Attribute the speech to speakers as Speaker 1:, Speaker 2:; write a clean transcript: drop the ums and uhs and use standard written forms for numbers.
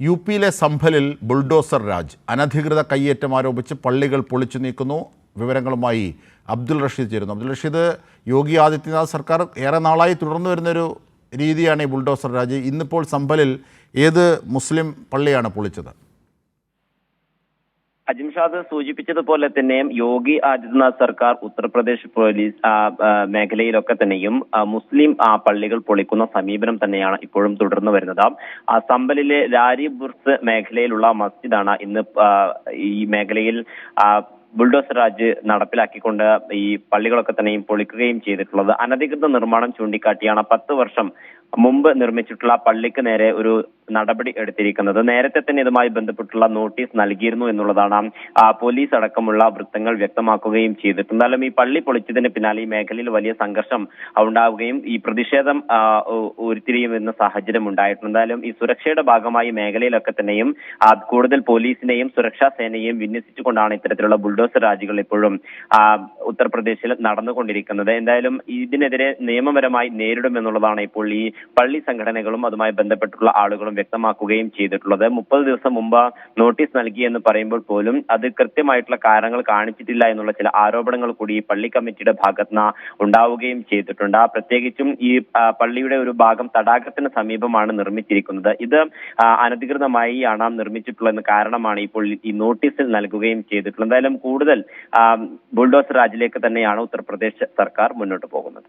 Speaker 1: യുപിയിലെ സംഭലിൽ bulldozer Raj അനധികൃത കയ്യേറ്റം ആരോപിച്ച് പള്ളികൾ പൊളിച്ചു നീക്കുന്നു. വിവരങ്ങളുമായി അബ്ദുൾ റഷീദ് ചേരുന്നു. അബ്ദുൾ റഷീദ്, യോഗി ആദിത്യനാഥ് സർക്കാർ ഏറെ നാളായി തുടർന്നു വരുന്നൊരു രീതിയാണ് ഈ ബുൾഡോസർ രാജ്. ഇന്നിപ്പോൾ സംഭലിൽ ഏത് മുസ്ലിം പള്ളിയാണ് പൊളിച്ചത്?
Speaker 2: അജിംഷാദ് സൂചിപ്പിച്ചതുപോലെ തന്നെ യോഗി ആദിത്യനാഥ് സർക്കാർ ഉത്തർപ്രദേശ് പോലീസ് മേഖലയിലൊക്കെ തന്നെയും മുസ്ലിം പള്ളികൾ പൊളിക്കുന്ന സമീപനം തന്നെയാണ് ഇപ്പോഴും തുടർന്നു വരുന്നത്. സംഭലിലെ ലാരി ബുർസ് മേഖലയിലുള്ള മസ്ജിദാണ് ഇന്ന് ഈ മേഖലയിൽ ബുൾഡോസർ രാജ് നടപ്പിലാക്കിക്കൊണ്ട് ഈ പള്ളികളൊക്കെ തന്നെയും പൊളിക്കുകയും ചെയ്തിട്ടുള്ളത്. അനധികൃത നിർമ്മാണം ചൂണ്ടിക്കാട്ടിയാണ് 10 വർഷം മുമ്പ് നിർമ്മിച്ചിട്ടുള്ള പള്ളിക്ക് നേരെ ഒരു നടപടി എടുത്തിരിക്കുന്നത്. നേരത്തെ തന്നെ ഇതുമായി ബന്ധപ്പെട്ടുള്ള നോട്ടീസ് നൽകിയിരുന്നു എന്നുള്ളതാണ് പോലീസ് അടക്കമുള്ള വൃത്തങ്ങൾ വ്യക്തമാക്കുകയും ചെയ്തിട്ടുണ്ട്. എന്തായാലും ഈ പള്ളി പൊളിച്ചതിന് പിന്നാലെ ഈ മേഖലയിൽ വലിയ സംഘർഷം ഉണ്ടാവുകയും ഈ പ്രതിഷേധം ഉരുത്തിരിയുമെന്ന സാഹചര്യം ഉണ്ടായിട്ടുണ്ട്. എന്തായാലും ഈ സുരക്ഷയുടെ ഭാഗമായി മേഖലയിലൊക്കെ തന്നെയും കൂടുതൽ പോലീസിനെയും സുരക്ഷാ സേനയെയും വിന്യസിച്ചുകൊണ്ടാണ് ഇത്തരത്തിലുള്ള ബുൾഡോസർ രാജികൾ ഇപ്പോഴും ഉത്തർപ്രദേശിൽ നടന്നുകൊണ്ടിരിക്കുന്നത്. എന്തായാലും ഇതിനെതിരെ നിയമപരമായി നേരിടുമെന്നുള്ളതാണ് ഇപ്പോൾ ഈ പള്ളി സംഘടനകളും അതുമായി ബന്ധപ്പെട്ടുള്ള ആളുകളും വ്യക്തമാക്കുകയും ചെയ്തിട്ടുള്ളത്. 30 ദിവസം മുമ്പ് നോട്ടീസ് നൽകിയെന്ന് പറയുമ്പോൾ പോലും അത് കൃത്യമായിട്ടുള്ള കാരണങ്ങൾ കാണിച്ചിട്ടില്ല എന്നുള്ള ചില ആരോപണങ്ങൾ കൂടി ഈ പള്ളി കമ്മിറ്റിയുടെ ഭാഗത്തുനിന്ന് ഉണ്ടാവുകയും ചെയ്തിട്ടുണ്ട്. പ്രത്യേകിച്ചും ഈ പള്ളിയുടെ ഒരു ഭാഗം തടാകത്തിന് സമീപമാണ് നിർമ്മിച്ചിരിക്കുന്നത്. ഇത് അനധികൃതമായി ആണ് നിർമ്മിച്ചിട്ടുള്ളതെന്ന് കാരണമാണ് ഇപ്പോൾ ഈ നോട്ടീസിൽ നൽകുകയും ചെയ്തിട്ടുള്ളത്. എന്തായാലും കൂടുതൽ ബുൾഡോസർ രാജിലേക്ക് തന്നെയാണ് ഉത്തർപ്രദേശ് സർക്കാർ മുന്നോട്ട് പോകുന്നത്.